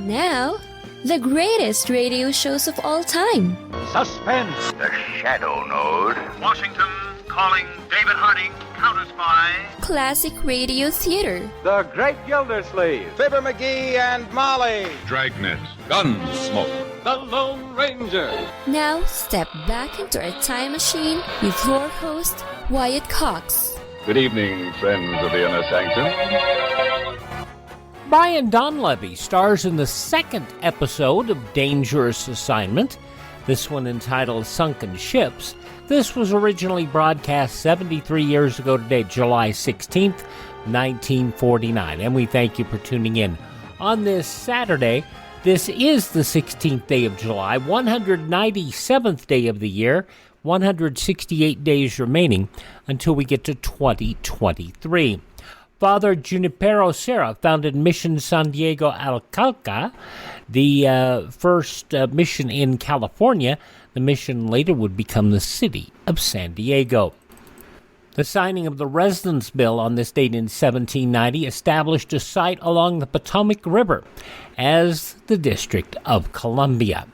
Now, the greatest radio shows of all time. Suspense. The Shadow Node. Washington calling David Harding, counter-spy. Classic radio theater. The Great Gildersleeve. Fibber McGee and Molly. Dragnet. Gunsmoke. The Lone Ranger. Now, step back into our time machine with your host, Wyatt Cox. Good evening, friends of the Inner Sanctum. Brian Donlevy stars in the second episode of Dangerous Assignment, this one entitled Sunken Ships. This was originally broadcast 73 years ago today, July 16th, 1949, and we thank you for tuning in. On this Saturday, this is the 16th day of July, 197th day of the year, 168 days remaining until we get to 2023. Father Junipero Serra founded Mission San Diego Alcalca, the first mission in California. The mission later would become the city of San Diego. The signing of the Residence Bill on this date in 1790 established a site along the Potomac River as the District of Columbia.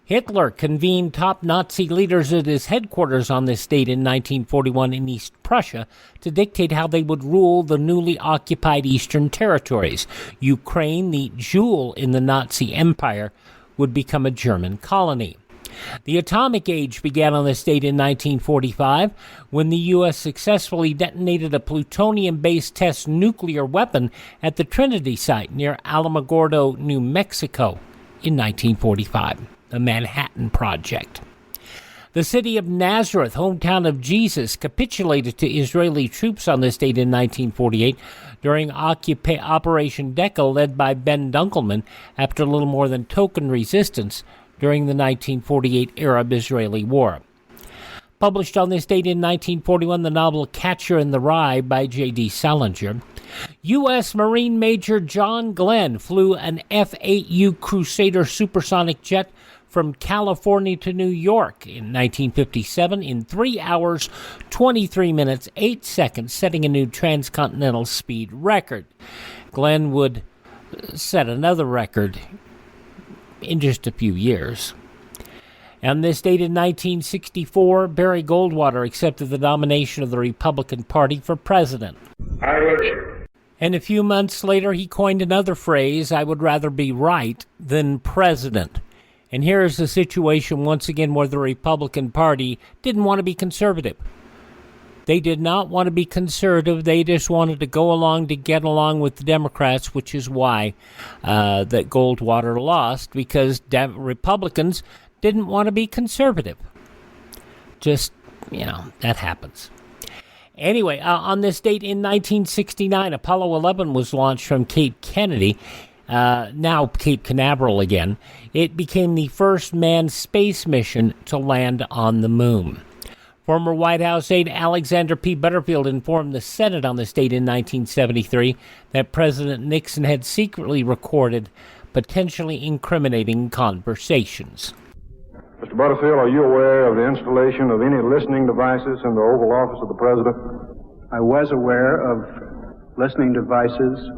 Hitler convened top Nazi leaders at his headquarters on this date in 1941 in East Prussia to dictate how they would rule the newly occupied Eastern territories. Ukraine, the jewel in the Nazi Empire, would become a German colony. The atomic age began on this date in 1945 when the U.S. successfully detonated a plutonium-based test nuclear weapon at the Trinity site near Alamogordo, New Mexico in 1945. The Manhattan Project. The city of Nazareth, hometown of Jesus, capitulated to Israeli troops on this date in 1948 during Operation Decca, led by Ben Dunkelman, after little more than token resistance during the 1948 Arab-Israeli War. Published on this date in 1941, the novel Catcher in the Rye by J.D. Salinger. U.S. Marine Major John Glenn flew an F-8U Crusader supersonic jet from California to New York in 1957 in 3 hours, 23 minutes, 8 seconds, setting a new transcontinental speed record. Glenn would set another record in just a few years. On this date in 1964, Barry Goldwater accepted the nomination of the Republican Party for president. And a few months later, he coined another phrase, "I would rather be right than president." And here is the situation once again where the Republican Party didn't want to be conservative. They did not want to be conservative. They just wanted to go along to get along with the Democrats, which is why that Goldwater lost, because Republicans didn't want to be conservative. Just, that happens. Anyway, on this date in 1969, Apollo 11 was launched from Cape Kennedy, now Cape Canaveral again. It became the first manned space mission to land on the moon. Former White House aide Alexander P. Butterfield informed the Senate on this date in 1973 that President Nixon had secretly recorded potentially incriminating conversations. Mr. Butterfield, are you aware of the installation of any listening devices in the Oval Office of the President? I was aware of listening devices.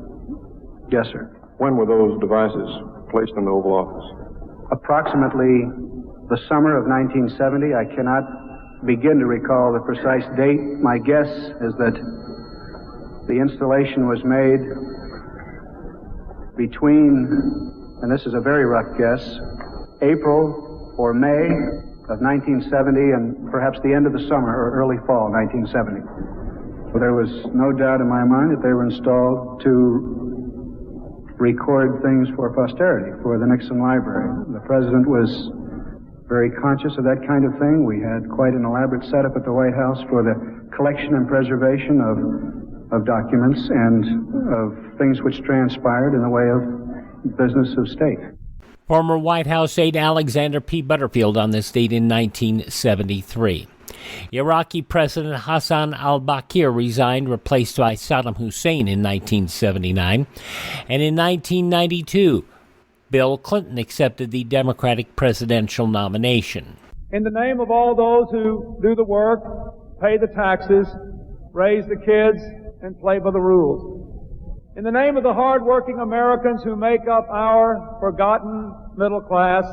Yes, sir. When were those devices placed in the Oval Office? Approximately the summer of 1970. I cannot begin to recall the precise date. My guess is that the installation was made between, and this is a very rough guess, April or May of 1970 and perhaps the end of the summer or early fall 1970. There was no doubt in my mind that they were installed to record things for posterity, for the Nixon Library. The President was very conscious of that kind of thing. We had quite an elaborate setup at the White House for the collection and preservation of documents and of things which transpired in the way of business of state. Former White House aide Alexander P. Butterfield on this date in 1973. Iraqi President Hassan al-Bakr resigned, replaced by Saddam Hussein in 1979. And in 1992, Bill Clinton accepted the Democratic presidential nomination. In the name of all those who do the work, pay the taxes, raise the kids, and play by the rules, In the name of the hard-working Americans who make up our forgotten middle class,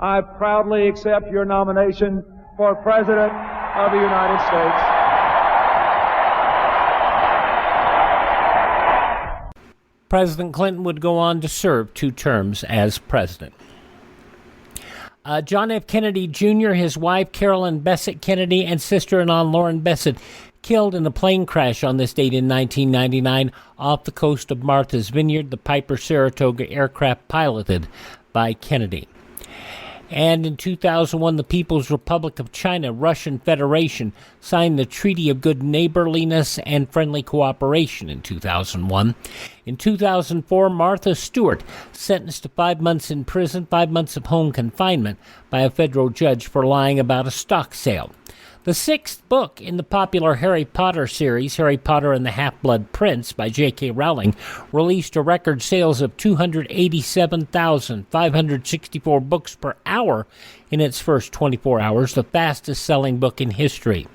I proudly accept your nomination for President of the United States. President Clinton would go on to serve 2 terms as president. John F. Kennedy Jr., his wife Carolyn Bessette Kennedy, and sister-in-law Lauren Bessette killed in a plane crash on this date in 1999 off the coast of Martha's Vineyard, the Piper Saratoga aircraft piloted by Kennedy. And in 2001, the People's Republic of China, Russian Federation, signed the Treaty of Good Neighborliness and Friendly Cooperation in 2001. In 2004, Martha Stewart sentenced to 5 months in prison, 5 months of home confinement by a federal judge for lying about a stock sale. The 6th book in the popular Harry Potter series, Harry Potter and the Half-Blood Prince by J.K. Rowling, released a record sales of 287,564 books per hour in its first 24 hours, the fastest-selling book in history.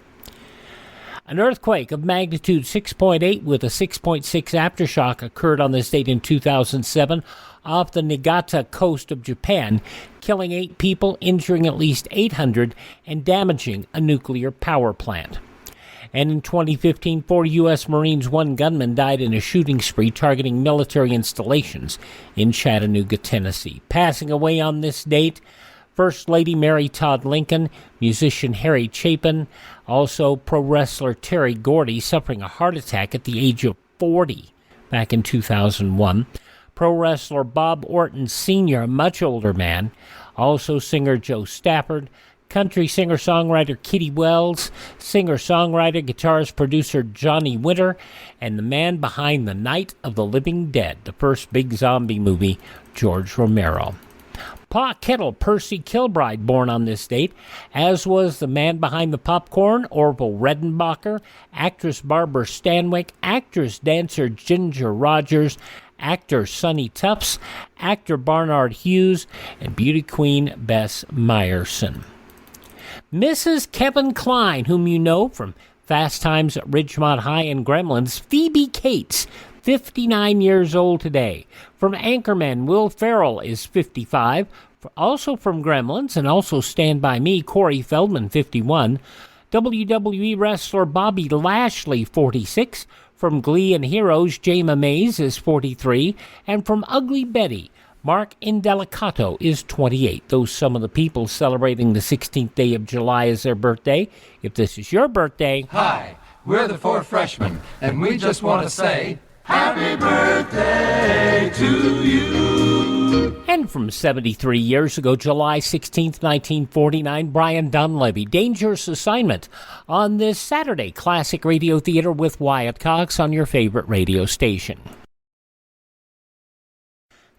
An earthquake of magnitude 6.8 with a 6.6 aftershock occurred on this date in 2007 off the Niigata coast of Japan, killing 8 people, injuring at least 800, and damaging a nuclear power plant. And in 2015, 4 U.S. Marines, 1 gunman died in a shooting spree targeting military installations in Chattanooga, Tennessee. Passing away on this date, First Lady Mary Todd Lincoln, musician Harry Chapin, also pro wrestler Terry Gordy, suffering a heart attack at the age of 40 back in 2001. Pro wrestler Bob Orton Sr., a much older man, also singer Joe Stafford, country singer-songwriter Kitty Wells, singer-songwriter, guitarist, producer Johnny Winter, and the man behind The Night of the Living Dead, the first big zombie movie, George Romero. Pa Kettle Percy Kilbride, born on this date, as was the man behind the popcorn, Orville Redenbacher, actress Barbara Stanwyck, actress-dancer Ginger Rogers, actor Sonny Tufts, actor Barnard Hughes, and beauty queen Bess Meyerson. Mrs. Kevin Kline, whom you know from Fast Times at Ridgemont High and Gremlins, Phoebe Cates, 59 years old today. From Anchorman, Will Ferrell is 55. Also from Gremlins, and also Stand By Me, Corey Feldman, 51. WWE wrestler Bobby Lashley, 46. From Glee and Heroes, Jayma Mays is 43. And from Ugly Betty, Mark Indelicato is 28. Those some of the people celebrating the 16th day of July as their birthday. If this is your birthday... Hi, we're the 4 freshmen, and we just want to say... Happy birthday to you! And from 73 years ago, July 16th, 1949, Brian Donlevy, Dangerous Assignment, on this Saturday, Classic Radio Theater with Wyatt Cox on your favorite radio station.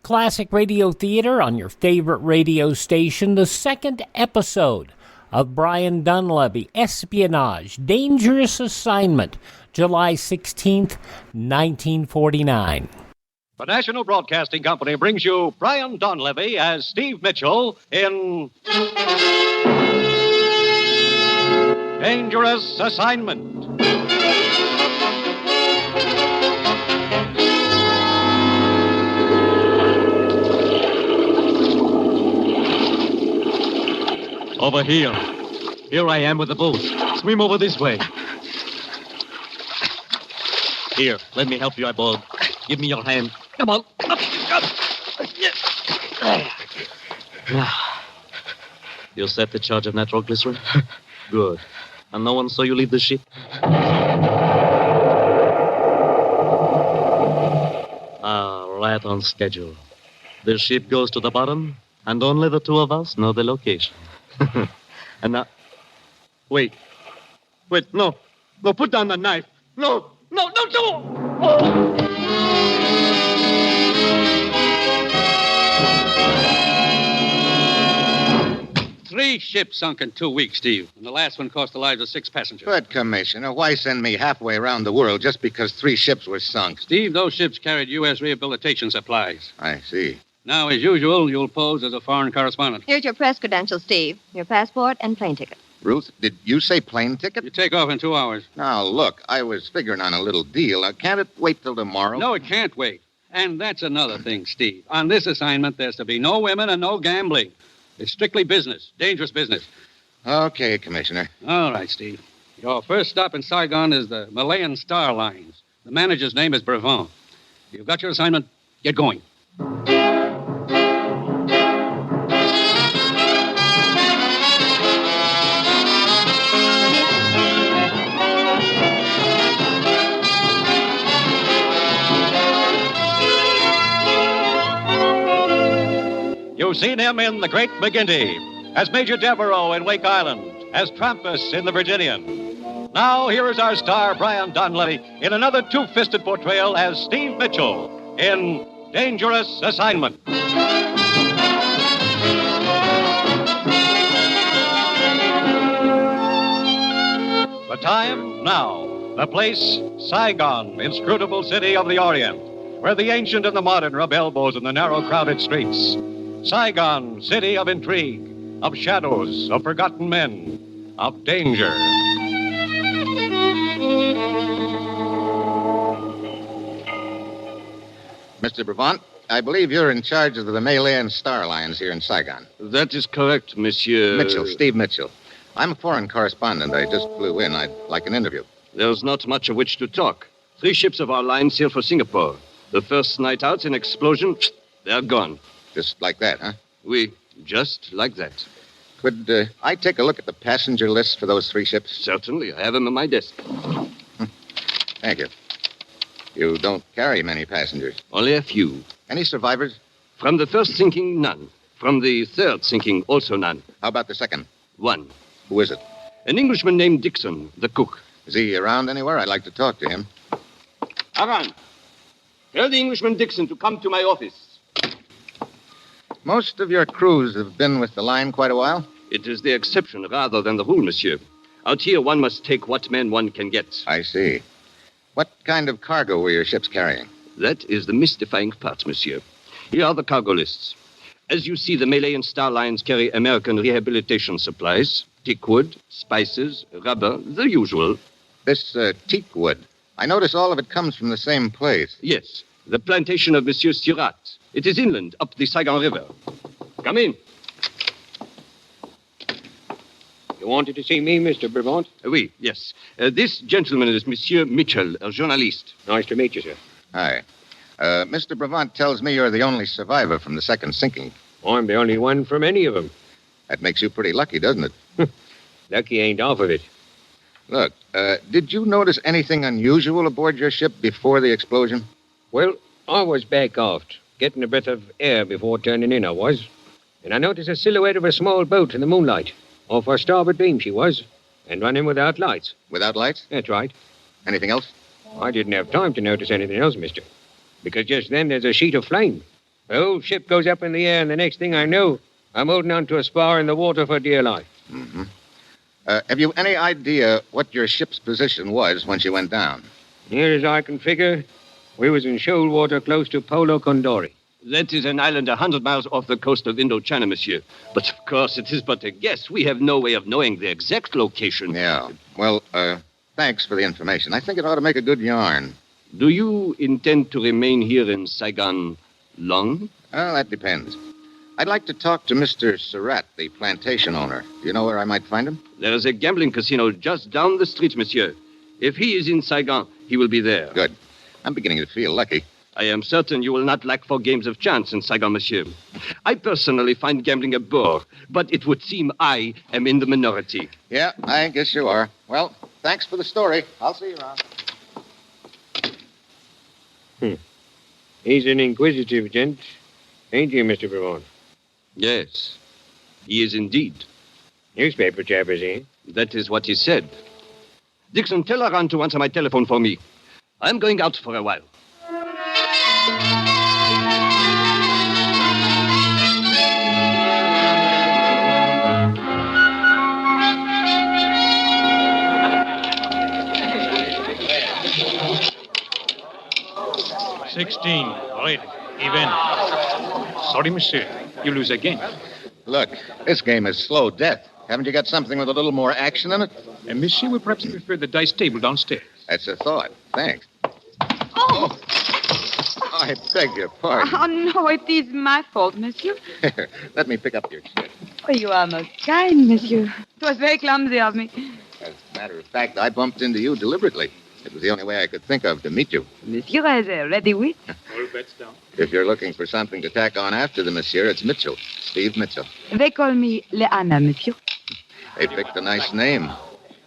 Classic Radio Theater on your favorite radio station, the 2nd episode of Brian Donlevy, Espionage, Dangerous Assignment, July 16th, 1949. The National Broadcasting Company brings you Brian Donlevy as Steve Mitchell in Dangerous Assignment. Over here. Here I am with the boat. Swim over this way. Here, let me help you, eyeball. Give me your hand. Come on. Up. Now, you set the charge of nitroglycerin? Good. And no one saw you leave the ship? Right on schedule. The ship goes to the bottom, and only the 2 of us know the location. And now... Wait, no, put down the knife. No! 3 ships sunk in 2 weeks, Steve. And the last one cost the lives of 6 passengers. Good, Commissioner. Why send me halfway around the world just because 3 ships were sunk? Steve, those ships carried U.S. rehabilitation supplies. I see. Now, as usual, you'll pose as a foreign correspondent. Here's your press credentials, Steve. Your passport and plane ticket. Ruth, did you say plane ticket? You take off in 2 hours. Now, look, I was figuring on a little deal. Can't it wait till tomorrow? No, it can't wait. And that's another thing, Steve. On this assignment, there's to be no women and no gambling. It's strictly business, dangerous business. Okay, Commissioner. All right, Steve. Your first stop in Saigon is the Malayan Star Lines. The manager's name is Brevant. You've got your assignment. Get going. You've seen him in The Great McGinty, as Major Devereaux in Wake Island, as Trampas in The Virginian. Now, here is our star, Brian Donlevy, in another two-fisted portrayal as Steve Mitchell in Dangerous Assignment. The time, now. The place, Saigon, inscrutable city of the Orient, where the ancient and the modern rub elbows in the narrow, crowded streets. Saigon, city of intrigue, of shadows, of forgotten men, of danger. Mr. Brevant, I believe you're in charge of the Malayan Star Lines here in Saigon. That is correct, Monsieur... Mitchell, Steve Mitchell. I'm a foreign correspondent. I just flew in. I'd like an interview. There's not much of which to talk. 3 ships of our line sail for Singapore. The first night out, an explosion, they're gone. Just like that, huh? Oui, just like that. Could I take a look at the passenger list for those 3 ships? Certainly. I have them on my desk. Thank you. You don't carry many passengers. Only a few. Any survivors? From the first sinking, none. From the third sinking, also none. How about the second? 1. Who is it? An Englishman named Dixon, the cook. Is he around anywhere? I'd like to talk to him. Aran, tell the Englishman Dixon to come to my office. Most of your crews have been with the line quite a while? It is the exception rather than the rule, monsieur. Out here, one must take what men one can get. I see. What kind of cargo were your ships carrying? That is the mystifying part, monsieur. Here are the cargo lists. As you see, the Malayan Star Lines carry American rehabilitation supplies, teak wood, spices, rubber, the usual. This teak wood, I notice all of it comes from the same place. Yes, the plantation of Monsieur Surratt. It is inland, up the Saigon River. Come in. You wanted to see me, Mr. Brevant? Oui, yes. This gentleman is Monsieur Mitchell, a journalist. Nice to meet you, sir. Hi. Mr. Brevant tells me you're the only survivor from the second sinking. I'm the only one from any of them. That makes you pretty lucky, doesn't it? Lucky ain't half of it. Look, did you notice anything unusual aboard your ship before the explosion? Well, I was back aft, getting a breath of air before turning in, I was. And I noticed a silhouette of a small boat in the moonlight. Off our starboard beam she was, and running without lights. Without lights? That's right. Anything else? I didn't have time to notice anything else, mister. Because just then there's a sheet of flame. The whole ship goes up in the air, and the next thing I know, I'm holding onto a spar in the water for dear life. Mm-hmm. Have you any idea what your ship's position was when she went down? Near as I can figure, we was in shoal water close to Polo Condori. That is an island 100 miles off the coast of Indochina, monsieur. But, of course, it is but a guess. We have no way of knowing the exact location. Yeah. Well, thanks for the information. I think it ought to make a good yarn. Do you intend to remain here in Saigon long? Well, that depends. I'd like to talk to Mr. Surratt, the plantation owner. Do you know where I might find him? There is a gambling casino just down the street, monsieur. If he is in Saigon, he will be there. Good. I'm beginning to feel lucky. I am certain you will not lack for games of chance in Saigon, monsieur. I personally find gambling a bore, but it would seem I am in the minority. Yeah, I guess you are. Well, thanks for the story. I'll see you around. He's an inquisitive gent, ain't he, Mr. Brevant? Yes, he is indeed. Newspaper chap, is he? That is what he said. Dixon, tell Aran to answer my telephone for me. I'm going out for a while. Right, even. Sorry, monsieur. You lose again. Look, this game is slow death. Haven't you got something with a little more action in it? And monsieur would perhaps prefer the dice table downstairs. That's a thought. Thanks. Oh! I beg your pardon. Oh, no, it is my fault, monsieur. Let me pick up your chair. Oh, you are most kind, monsieur. It was very clumsy of me. As a matter of fact, I bumped into you deliberately. It was the only way I could think of to meet you. Monsieur has a ready wit. All bets down. If you're looking for something to tack on after the monsieur, it's Mitchell. Steve Mitchell. They call me Leanna, monsieur. They picked a nice name.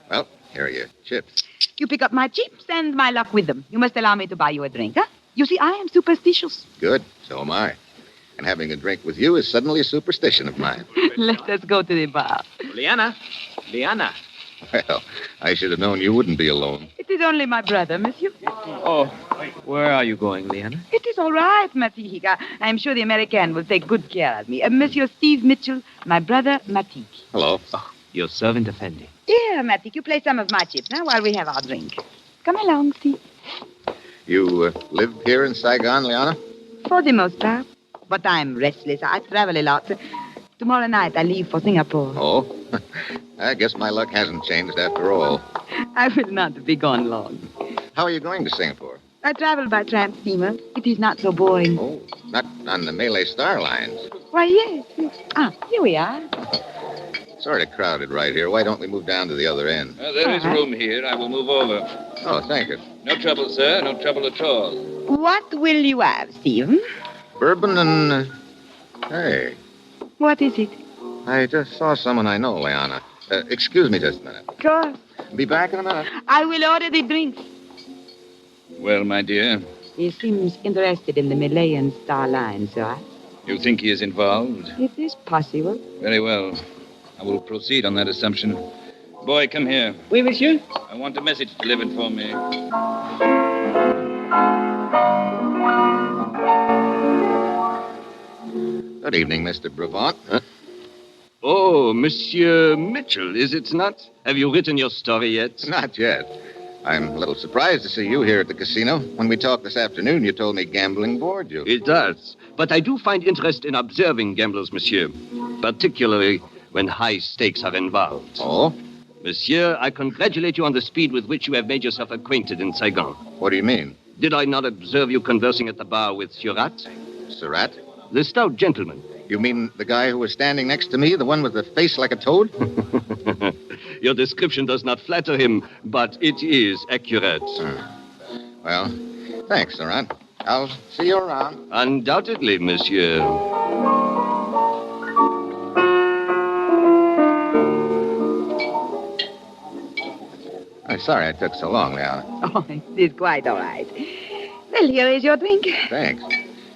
Well, here are your chips. You pick up my chips and my luck with them. You must allow me to buy you a drink, huh? You see, I am superstitious. Good. So am I. And having a drink with you is suddenly a superstition of mine. Let us go to the bar. Leanna. Well, I should have known you wouldn't be alone. It is only my brother, monsieur. Oh, where are you going, Leanna? It is all right, Matika. I am sure the American will take good care of me. Monsieur Steve Mitchell, my brother, Matik. Hello. Oh, your servant, Effendi. Here, Matik, you play some of my chips now while we have our drink. Come along, Steve. You live here in Saigon, Liana? For the most part. But I'm restless. I travel a lot. Tomorrow night I leave for Singapore. Oh? I guess my luck hasn't changed after all. I will not be gone long. How are you going to Singapore? I travel by tramp steamer. It is not so boring. Oh, not on the Malay Star Lines. Why, yes. Ah, here we are. Sort of crowded right here. Why don't we move down to the other end? There is room here. I will move over. Oh, thank you. No trouble, sir. No trouble at all. What will you have, Stephen? Bourbon and... Hey, What is it? I just saw someone I know, Leanna. Excuse me just a minute. Of course. Be back in a minute. I will order the drinks. Well, my dear, He seems interested in the Malayan Star Line, sir. you think he is involved? It is possible. Very well. I will proceed on that assumption. Boy, come here. Oui, monsieur? I want a message delivered for me. Good evening, Mr. Brevant. Oh, Monsieur Mitchell, is it not? Have you written your story yet? Not yet. I'm a little surprised to see you here at the casino. When we talked this afternoon, you told me gambling bored you. It does. But I do find interest in observing gamblers, monsieur. Particularly when high stakes are involved. Oh? Monsieur, I congratulate you on the speed with which you have made yourself acquainted in Saigon. What do you mean? Did I not observe you conversing at the bar with Surat? Surat? The stout gentleman. You mean the guy who was standing next to me, the one with the face like a toad? Your description does not flatter him, but it is accurate. Well, thanks, Surat. I'll see you around. Undoubtedly, monsieur. I'm sorry I took so long, Leanna. Oh, it is quite all right. Well, here is your drink. Thanks.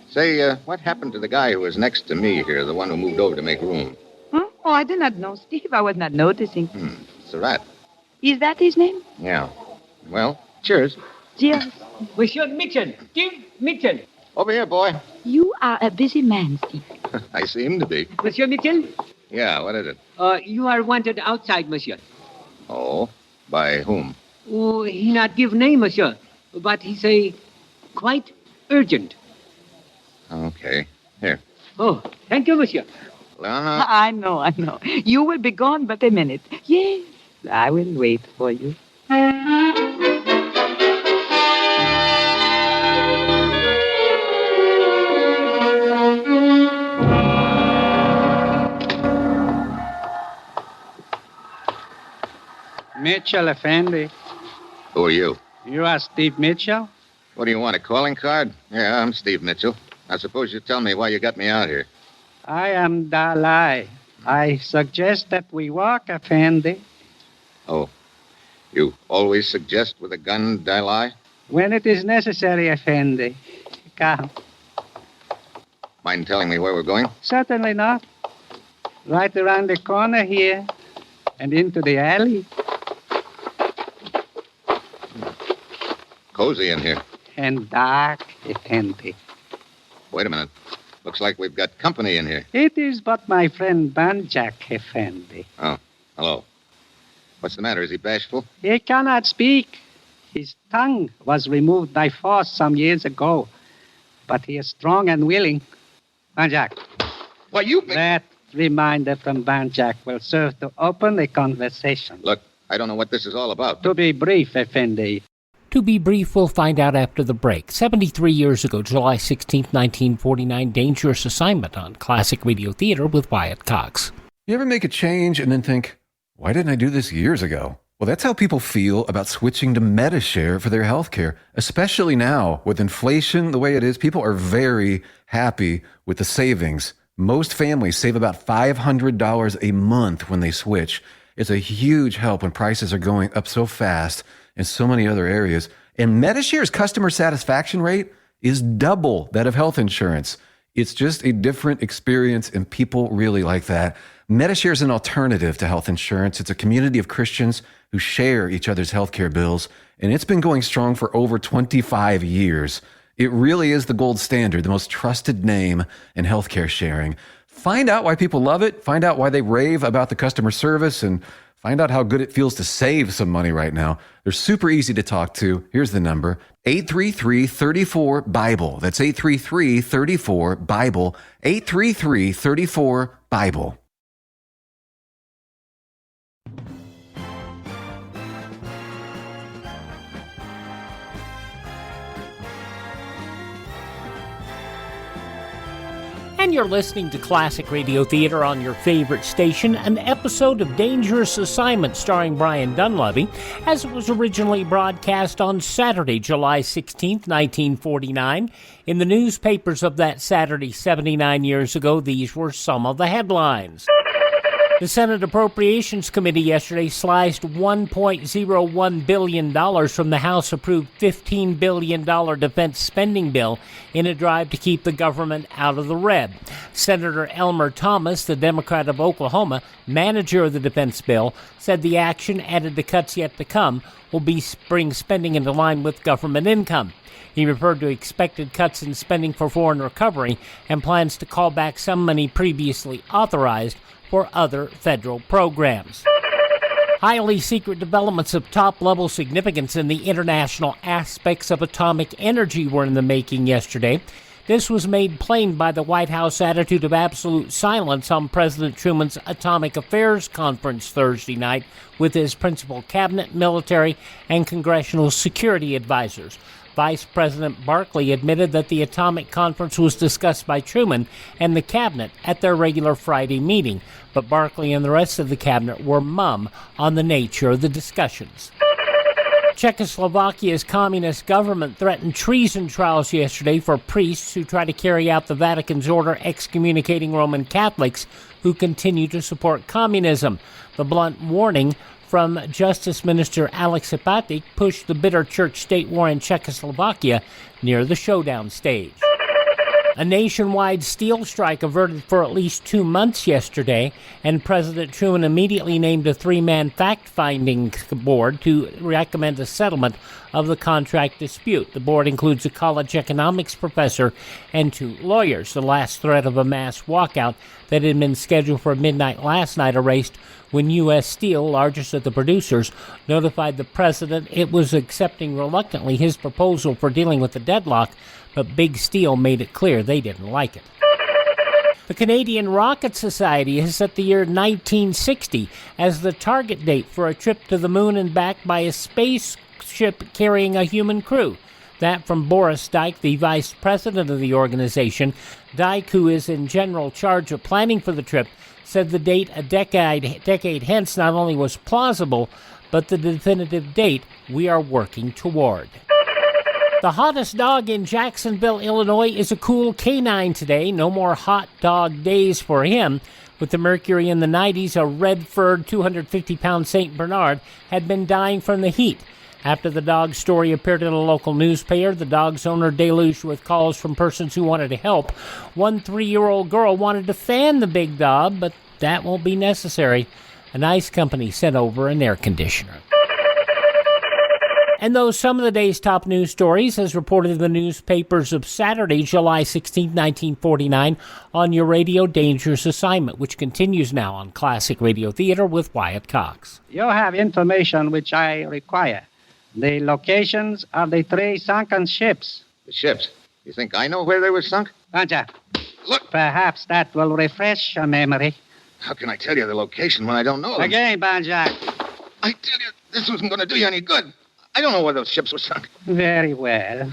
Say, what happened to the guy who was next to me here, the one who moved over to make room? Huh? Oh, I do not know, Steve. I was not noticing. Surat. Is that his name? Yeah. Well, cheers. Cheers. Monsieur Mitchell. Steve Mitchell. Over here, boy. You are a busy man, Steve. I seem to be. Monsieur Mitchell? Yeah, what is it? You are wanted outside, monsieur. Oh? By whom? Oh, he not give name, monsieur. But he say quite urgent. Okay. Here. Oh, thank you, monsieur. Leanna. I know. You will be gone but a minute. Yes, I will wait for you. Mitchell, Effendi. Who are you? You are Steve Mitchell? What do you want, a calling card? Yeah, I'm Steve Mitchell. Now, suppose you tell me why you got me out here. I am Dalai. I suggest that we walk, Effendi. Oh. You always suggest with a gun, Dalai? When it is necessary, Effendi. Come. Mind telling me where we're going? Certainly not. Right around the corner here and into the alley. Cozy in here. And dark, Effendi. Wait a minute. Looks like we've got company in here. It is but my friend Banjak, Effendi. Oh, hello. What's the matter? Is he bashful? He cannot speak. His tongue was removed by force some years ago. But he is strong and willing. Banjak. Why, you... That reminder from Banjak will serve to open the conversation. Look, I don't know what this is all about. To be brief, Effendi. To be brief, we'll find out after the break. 73 years ago, July 16, 1949, Dangerous Assignment on Classic Radio Theater with Wyatt Cox. You ever make a change and then think, why didn't I do this years ago? Well, that's how people feel about switching to Medishare for their health care, especially now with inflation the way it is. People are very happy with the savings. Most families save about $500 a month when they switch. It's a huge help when prices are going up so fast in so many other areas. And Medishare's customer satisfaction rate is double that of health insurance. It's just a different experience, and people really like that. Medishare is an alternative to health insurance. It's a community of Christians who share each other's healthcare bills, and it's been going strong for over 25 years. It really is the gold standard, the most trusted name in healthcare sharing. Find out why people love it, find out why they rave about the customer service, and find out how good it feels to save some money right now. They're super easy to talk to. Here's the number, 833-34-BIBLE. That's 833-34-BIBLE, 833-34-BIBLE. And you're listening to Classic Radio Theater on your favorite station, an episode of Dangerous Assignment starring Brian Donlevy, as it was originally broadcast on Saturday, July 16th, 1949. In the newspapers of that Saturday 79 years ago, these were some of the headlines. The Senate Appropriations Committee yesterday sliced $1.01 billion from the House-approved $15 billion defense spending bill in a drive to keep the government out of the red. Senator Elmer Thomas, the Democrat of Oklahoma, manager of the defense bill, said the action, added to cuts yet to come, will bring spending into line with government income. He referred to expected cuts in spending for foreign recovery and plans to call back some money previously authorized for other federal programs. Highly secret developments of top-level significance in the international aspects of atomic energy were in the making yesterday. This was made plain by the White House attitude of absolute silence on President Truman's Atomic Affairs Conference Thursday night with his principal cabinet, military, and congressional security advisors. Vice President Barkley admitted that the atomic conference was discussed by Truman and the cabinet at their regular Friday meeting, but Barkley and the rest of the cabinet were mum on the nature of the discussions. Czechoslovakia's communist government threatened treason trials yesterday for priests who try to carry out the Vatican's order excommunicating Roman Catholics who continue to support communism. The blunt warning from Justice Minister Alex Hepatic pushed the bitter church-state war in Czechoslovakia near the showdown stage. A nationwide steel strike averted for at least 2 months yesterday, and President Truman immediately named a 3-man fact-finding board to recommend a settlement of the contract dispute. The board includes a college economics professor and 2 lawyers. The last threat of a mass walkout that had been scheduled for midnight last night erased when U.S. Steel, largest of the producers, notified the president it was accepting reluctantly his proposal for dealing with the deadlock, but Big Steel made it clear they didn't like it. The Canadian Rocket Society has set the year 1960 as the target date for a trip to the moon and back by a spaceship carrying a human crew. That from Boris Dyke, the vice president of the organization. Dyke, who is in general charge of planning for the trip, said the date a decade hence not only was plausible, but the definitive date we are working toward. The hottest dog in Jacksonville, Illinois is a cool canine today. No more hot dog days for him. With the mercury in the 90s, a red-furred 250-pound St. Bernard had been dying from the heat. After the dog's story appeared in a local newspaper, the dog's owner deluged with calls from persons who wanted to help. One 3-year-old girl wanted to fan the big dog, but that won't be necessary. An ice company sent over an air conditioner. And those some of the day's top news stories, as reported in the newspapers of Saturday, July 16, 1949, on your radio Dangerous Assignment, which continues now on Classic Radio Theater with Wyatt Cox. You have information which I require. The locations of the 3 sunken ships. The ships? You think I know where they were sunk? Banja, Look. Perhaps that will refresh your memory. How can I tell you the location when I don't know them? Again, Banjak. I tell you, this wasn't going to do you any good. I don't know where those ships were sunk. Very well.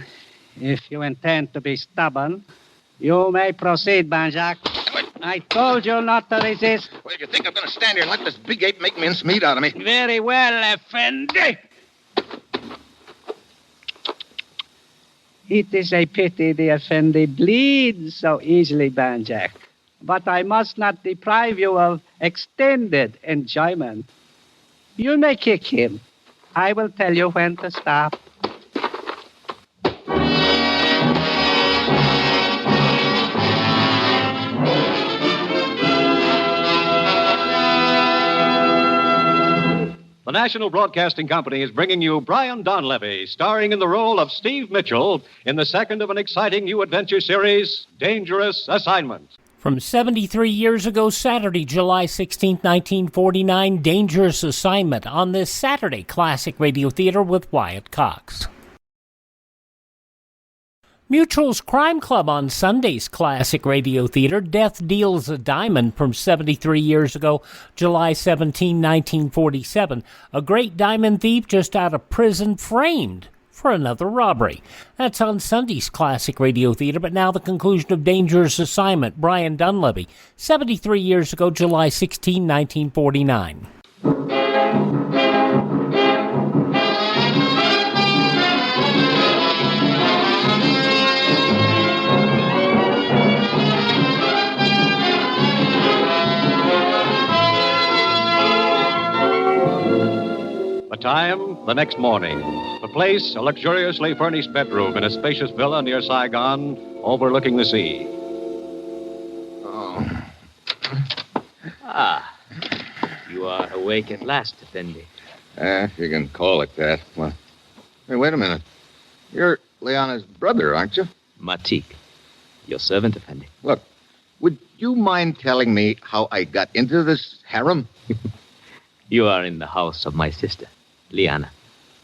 If you intend to be stubborn, you may proceed, Banjak. I told you not to resist. Well, if you think I'm going to stand here and let this big ape make mince meat out of me... Very well, Effendi. It is a pity the Effendi bleeds so easily, Banjak. But I must not deprive you of extended enjoyment. You may kick him. I will tell you when to stop. The National Broadcasting Company is bringing you Brian Donlevy, starring in the role of Steve Mitchell in the second of an exciting new adventure series, Dangerous Assignment. From 73 years ago, Saturday, July 16, 1949, Dangerous Assignment on this Saturday Classic Radio Theater with Wyatt Cox. Mutual's Crime Club on Sunday's Classic Radio Theater, Death Deals a Diamond from 73 years ago, July 17, 1947. A great diamond thief just out of prison framed for another robbery. That's on Sunday's Classic Radio Theater, but now the conclusion of Dangerous Assignment, Brian Donlevy, 73 years ago, July 16, 1949. The time, the next morning. The place, a luxuriously furnished bedroom in a spacious villa near Saigon, overlooking the sea. Oh. You are awake at last, Effendi. If you can call it that. Well, hey, wait a minute. You're Liana's brother, aren't you? Matik. Your servant, Effendi. Look, would you mind telling me how I got into this harem? You are in the house of my sister, Liana.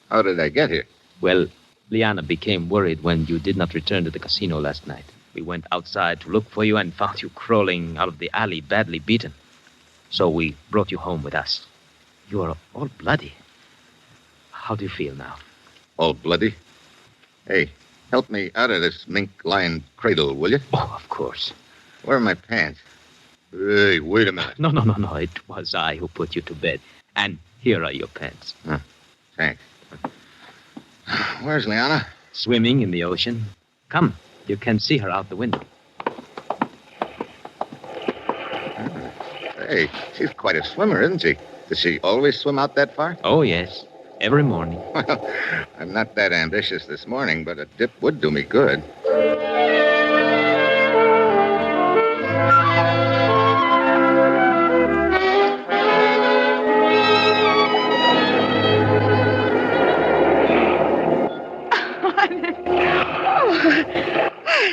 How did I get here? Well, Liana became worried when you did not return to the casino last night. We went outside to look for you and found you crawling out of the alley, badly beaten. So we brought you home with us. You are all bloody. How do you feel now? All bloody? Hey, help me out of this mink-lined cradle, will you? Oh, of course. Where are my pants? Hey, wait a minute. No. It was I who put you to bed. And here are your pants. Thanks. Where's Liana? Swimming in the ocean. Come, you can see her out the window. Hey, she's quite a swimmer, isn't she? Does she always swim out that far? Oh, yes. Every morning. Well, I'm not that ambitious this morning, but a dip would do me good.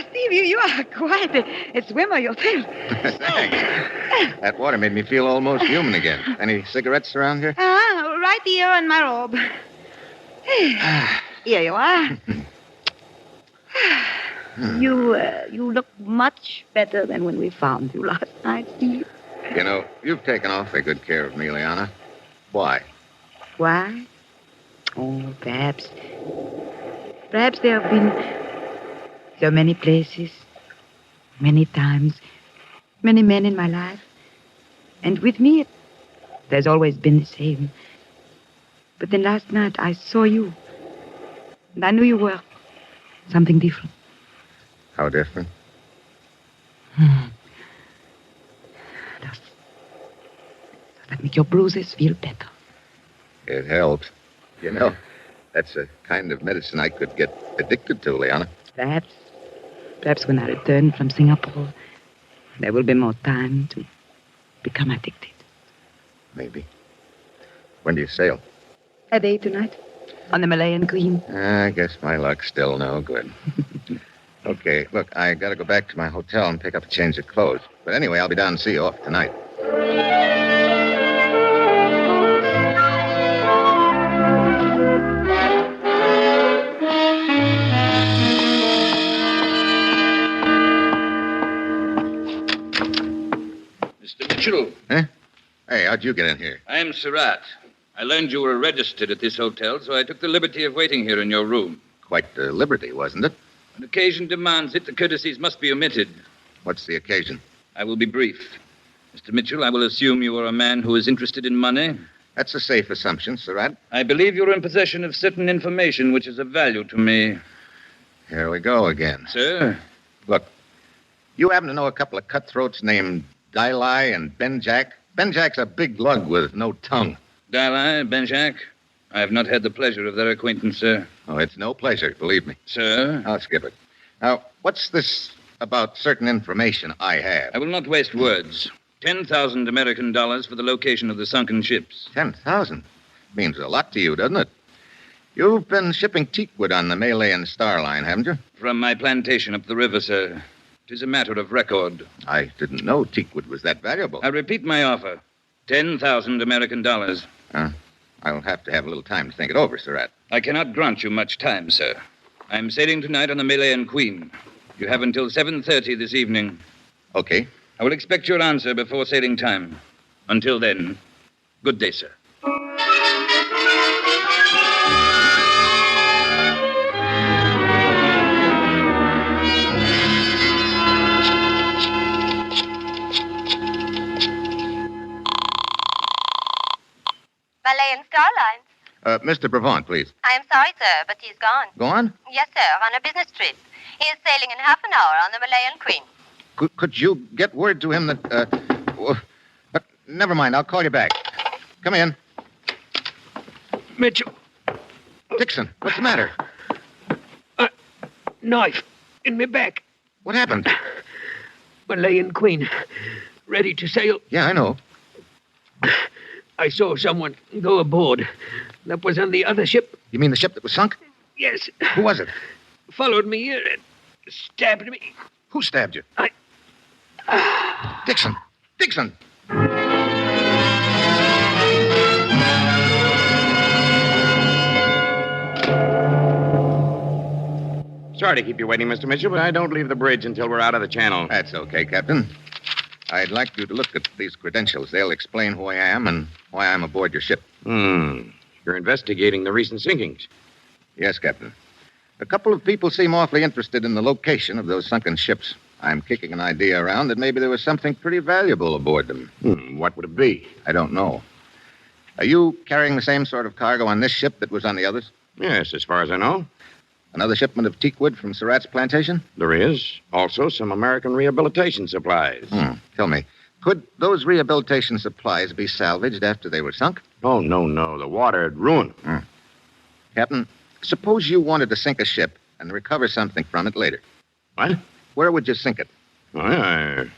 Steve, you are quite a swimmer yourself. Thanks. That water made me feel almost human again. Any cigarettes around here? Right here in my robe. Here you are. You look much better than when we found you last night, Steve. You know, you've taken awfully good care of me, Liana. Why? Why? Oh, perhaps there have been so many places, many times, many men in my life. And with me, there's always been the same. But then last night, I saw you. And I knew you were something different. How different? Does that make your bruises feel better? It helps. You know, that's a kind of medicine I could get addicted to, Liana. Perhaps when I return from Singapore, there will be more time to become addicted. Maybe. When do you sail? A day tonight, on the Malayan Queen. I guess my luck's still no good. Okay, look, I gotta go back to my hotel and pick up a change of clothes. But anyway, I'll be down to see you off tonight. Hey, how'd you get in here? I am Surratt. I learned you were registered at this hotel, so I took the liberty of waiting here in your room. Quite the liberty, wasn't it? An occasion demands it. The courtesies must be omitted. What's the occasion? I will be brief. Mr. Mitchell, I will assume you are a man who is interested in money. That's a safe assumption, Surratt. I believe you're in possession of certain information which is of value to me. Here we go again. Sir? Look, you happen to know a couple of cutthroats named Dilai and Benjack? Benjack's a big lug with no tongue. Dilai, Benjack? I have not had the pleasure of their acquaintance, sir. Oh, it's no pleasure, believe me. Sir? I'll skip it. Now, what's this about certain information I have? I will not waste words. 10,000 American dollars for the location of the sunken ships. 10,000? Means a lot to you, doesn't it? You've been shipping teakwood on the Malayan Star Line, haven't you? From my plantation up the river, sir. It is a matter of record. I didn't know teakwood was that valuable. I repeat my offer. 10,000 American dollars. I'll have to have a little time to think it over, Surratt. I cannot grant you much time, sir. I'm sailing tonight on the Malayan Queen. You have until 7:30 this evening. Okay. I will expect your answer before sailing time. Until then, good day, sir. Malayan Star Lines. Mr. Brevant, please. I am sorry, sir, but he's gone. Gone? Yes, sir, on a business trip. He is sailing in half an hour on the Malayan Queen. Could you get word to him that... but never mind, I'll call you back. Come in. Mitchell. Dixon, what's the matter? Knife in my back. What happened? Malayan Queen. Ready to sail. Yeah, I know. I saw someone go aboard. That was on the other ship. You mean the ship that was sunk? Yes. Who was it? Followed me here and stabbed me. Who stabbed you? Dixon! Dixon! Sorry to keep you waiting, Mr. Mitchell, but I don't leave the bridge until we're out of the channel. That's okay, Captain. I'd like you to look at these credentials. They'll explain who I am and why I'm aboard your ship. You're investigating the recent sinkings. Yes, Captain. A couple of people seem awfully interested in the location of those sunken ships. I'm kicking an idea around that maybe there was something pretty valuable aboard them. What would it be? I don't know. Are you carrying the same sort of cargo on this ship that was on the others? Yes, as far as I know. Another shipment of teakwood from Surratt's plantation? There is. Also some American rehabilitation supplies. Tell me, could those rehabilitation supplies be salvaged after they were sunk? Oh, no. The water had ruined them. Captain, suppose you wanted to sink a ship and recover something from it later. What? Where would you sink it? I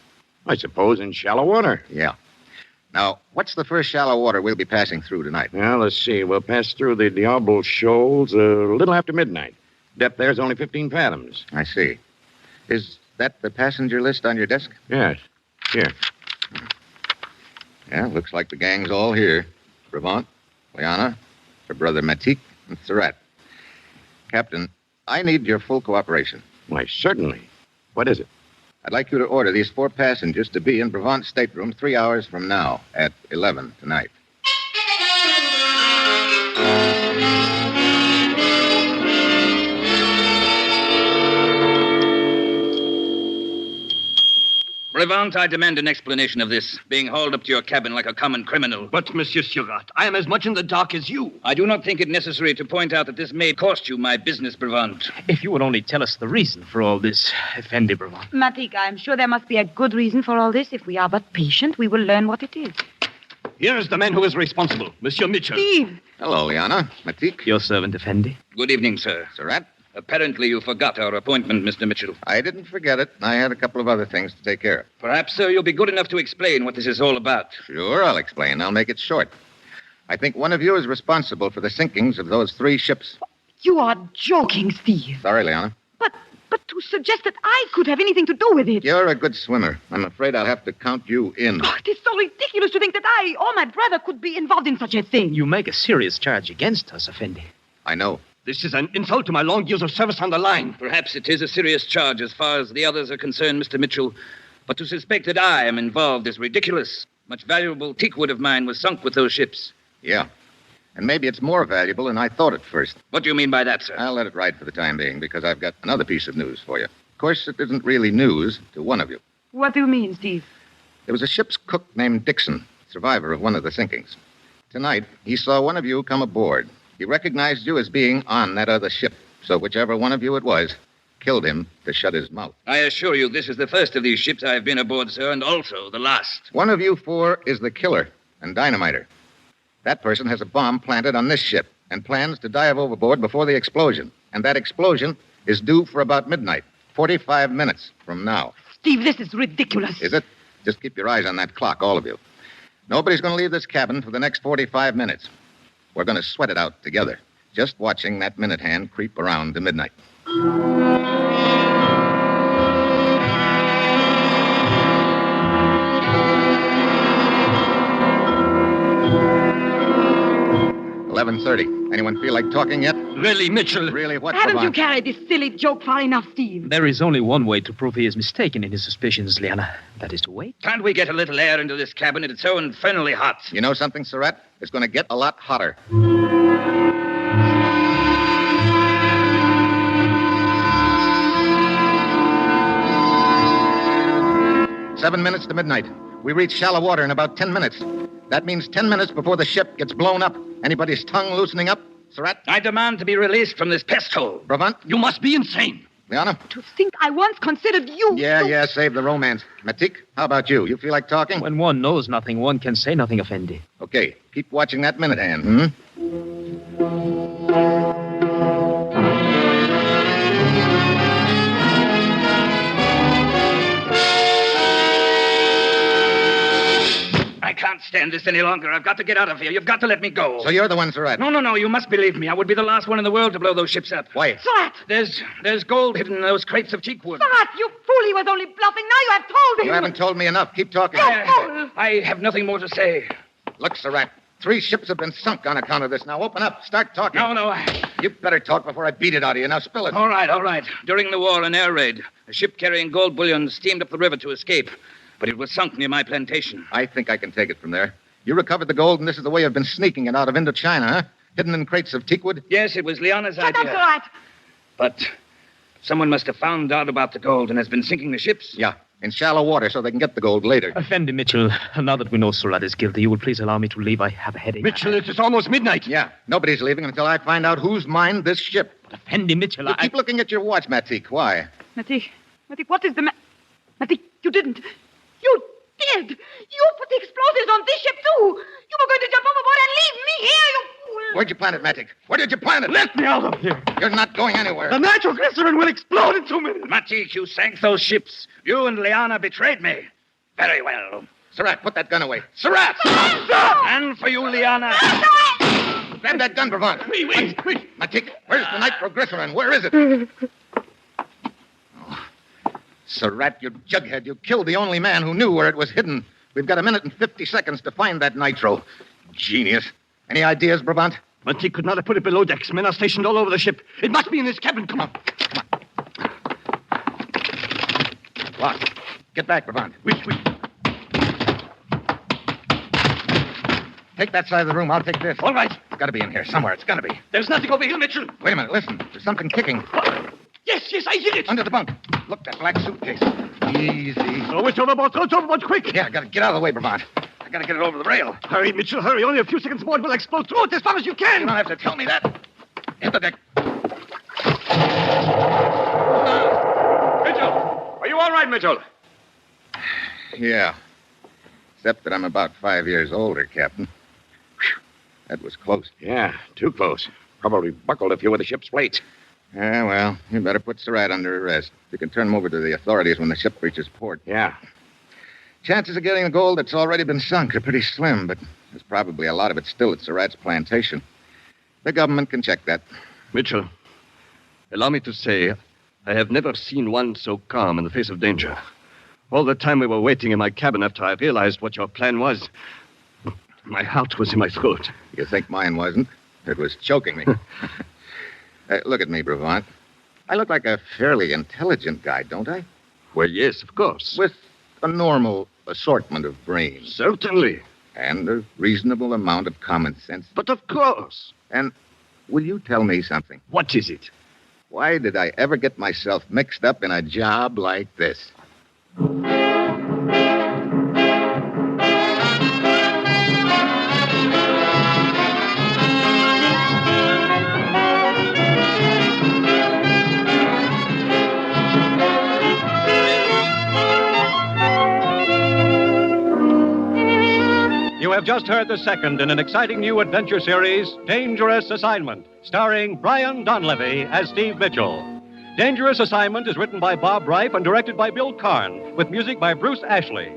suppose in shallow water. Yeah. Now, what's the first shallow water we'll be passing through tonight? Well, let's see. We'll pass through the Diablo Shoals a little after midnight. Depth there's only 15 fathoms. I see. Is that the passenger list on your desk? Yes. Here. Yeah, looks like the gang's all here. Brevant, Liana, her brother Matik, and Surratt. Captain, I need your full cooperation. Why, certainly. What is it? I'd like you to order these 4 passengers to be in Brevant's stateroom 3 hours from now at 11 tonight. Brevant, I demand an explanation of this, being hauled up to your cabin like a common criminal. But, Monsieur Surratt, I am as much in the dark as you. I do not think it necessary to point out that this may cost you my business, Brevant. If you would only tell us the reason for all this, Effendi Brevant. Matik, I'm sure there must be a good reason for all this. If we are but patient, we will learn what it is. Here is the man who is responsible, Monsieur Mitchell. Steve! Hello, Liana. Matik. Your servant, Effendi. Good evening, sir. Surratt. Apparently you forgot our appointment, Mr. Mitchell. I didn't forget it. I had a couple of other things to take care of. Perhaps, sir, you'll be good enough to explain what this is all about. Sure, I'll explain. I'll make it short. I think one of you is responsible for the sinkings of those 3 ships. You are joking, Steve. Sorry, Liana. But to suggest that I could have anything to do with it. You're a good swimmer. I'm afraid I'll have to count you in. Oh, it is so ridiculous to think that I or my brother could be involved in such a thing. You make a serious charge against us, Effendi. I know. This is an insult to my long years of service on the line. Perhaps it is a serious charge as far as the others are concerned, Mr. Mitchell. But to suspect that I am involved is ridiculous. Much valuable teakwood of mine was sunk with those ships. Yeah. And maybe it's more valuable than I thought at first. What do you mean by that, sir? I'll let it ride for the time being, because I've got another piece of news for you. Of course, it isn't really news to one of you. What do you mean, Steve? There was a ship's cook named Dixon, survivor of one of the sinkings. Tonight, he saw one of you come aboard. He recognized you as being on that other ship. So whichever one of you it was, killed him to shut his mouth. I assure you, this is the first of these ships I have been aboard, sir, and also the last. One of you four is the killer and dynamiter. That person has a bomb planted on this ship and plans to dive overboard before the explosion. And that explosion is due for about midnight, 45 minutes from now. Steve, this is ridiculous. Is it? Just keep your eyes on that clock, all of you. Nobody's going to leave this cabin for the next 45 minutes. We're going to sweat it out together, just watching that minute hand creep around to midnight. $11:30. Anyone feel like talking yet? Really, Mitchell? Really, what? Haven't you carried this silly joke far enough, Steve? There is only one way to prove he is mistaken in his suspicions, Liana. That is to wait. Can't we get a little air into this cabin? It's so infernally hot. You know something, Surratt? It's going to get a lot hotter. 7 minutes to midnight. We reach shallow water in about 10 minutes. That means 10 minutes before the ship gets blown up. Anybody's tongue loosening up? Surratt? I demand to be released from this pest hole. Bravant? You must be insane. Liana? To think I once considered you... Yeah, save the romance. Matik, how about you? You feel like talking? When one knows nothing, one can say nothing, Effendi. Okay, keep watching that minute hand, I can't stand this any longer. I've got to get out of here. You've got to let me go. So you're the one, Surratt? No. You must believe me. I would be the last one in the world to blow those ships up. Why? Surratt! There's gold hidden in those crates of teakwood. Surratt, you fool! He was only bluffing. Now you have told him. You haven't told me enough. Keep talking. I have nothing more to say. Look, Surratt, 3 ships have been sunk on account of this. Now open up. Start talking. No. You better talk before I beat it out of you. Now spill it. All right. During the war, an air raid, a ship carrying gold bullion steamed up the river to escape. But it was sunk near my plantation. I think I can take it from there. You recovered the gold, and this is the way you've been sneaking it out of Indochina, huh? Hidden in crates of teakwood? Yes, it was Liana's Shut idea. up, Surratt! But someone must have found out about the gold and has been sinking the ships. Yeah, in shallow water so they can get the gold later. Effendi Mitchell, now that we know Surratt is guilty, you will please allow me to leave. I have a headache. Mitchell, it is almost midnight. Yeah, nobody's leaving until I find out who's mined this ship. Effendi Mitchell, You keep looking at your watch, Matik. Why? Matik, what is the Matik, you didn't. You did. You put the explosives on this ship, too. You were going to jump overboard and leave me here, you fool. Where'd you plant it, Matik? Where did you plant it? Let me out of here. You're not going anywhere. The nitroglycerin will explode in 2 minutes. Matik, you sank those ships. You and Liana betrayed me. Very well. Surratt, put that gun away. Surratt! And for you, Liana. Grab that gun, Bravant. Wait. Matik, where's the nitroglycerin? Where is it? Surratt, you jughead, you killed the only man who knew where it was hidden. We've got 1 minute and 50 seconds to find that nitro. Genius. Any ideas, Bravant? Matik could not have put it below decks. Men are stationed all over the ship. It must be in this cabin. Come on. Locked. Get back, Bravant. Wait. Take that side of the room. I'll take this. All right. It's got to be in here somewhere. It's got to be. There's nothing over here, Mitchell. Wait a minute. Listen. There's something kicking. Yes, I hear it. Under the bunk. Look, that black suitcase. Easy. Throw it overboard, quick. Yeah, I got to get out of the way, Bravant. I got to get it over the rail. Hurry, Mitchell, hurry. Only a few seconds more, it will explode. Throw it as far as you can. You don't have to tell me that. Hit the deck. Mitchell, are you all right, Mitchell? Yeah. Except that I'm about 5 years older, Captain. Whew. That was close. Yeah, too close. Probably buckled a few of the ship's plates. Yeah, well, you better put Surratt under arrest. You can turn him over to the authorities when the ship reaches port. Yeah. Chances of getting the gold that's already been sunk are pretty slim, but there's probably a lot of it still at Surratt's plantation. The government can check that. Mitchell, allow me to say, I have never seen one so calm in the face of danger. All the time we were waiting in my cabin after I realized what your plan was, my heart was in my throat. You think mine wasn't? It was choking me. Look at me, Bravant. I look like a fairly intelligent guy, don't I? Well, yes, of course. With a normal assortment of brains. Certainly. And a reasonable amount of common sense. But of course. And will you tell me something? What is it? Why did I ever get myself mixed up in a job like this? You have just heard the second in an exciting new adventure series, Dangerous Assignment, starring Brian Donlevy as Steve Mitchell. Dangerous Assignment is written by Bob Reif and directed by Bill Karn, with music by Bruce Ashley.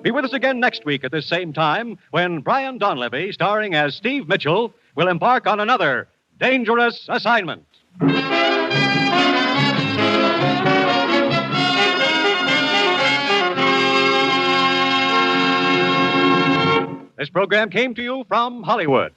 Be with us again next week at this same time when Brian Donlevy, starring as Steve Mitchell, will embark on another Dangerous Assignment. This program came to you from Hollywood.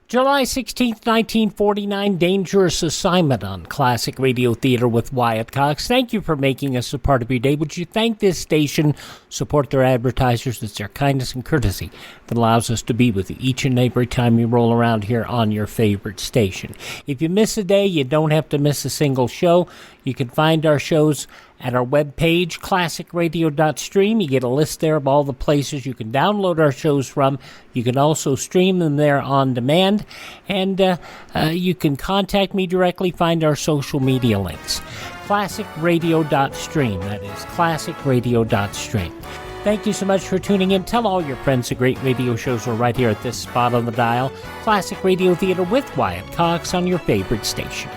July 16th, 1949, Dangerous Assignment on Classic Radio Theater with Wyatt Cox. Thank you for making us a part of your day. Would you thank this station, support their advertisers? It's their kindness and courtesy that allows us to be with you each and every time you roll around here on your favorite station. If you miss a day, you don't have to miss a single show. You can find our shows at our webpage, classicradio.stream. You get a list there of all the places you can download our shows from. You can also stream them there on demand. And you can contact me directly, find our social media links. classicradio.stream. That is classicradio.stream. Thank you so much for tuning in. Tell all your friends the great radio shows are right here at this spot on the dial. Classic Radio Theater with Wyatt Cox on your favorite station.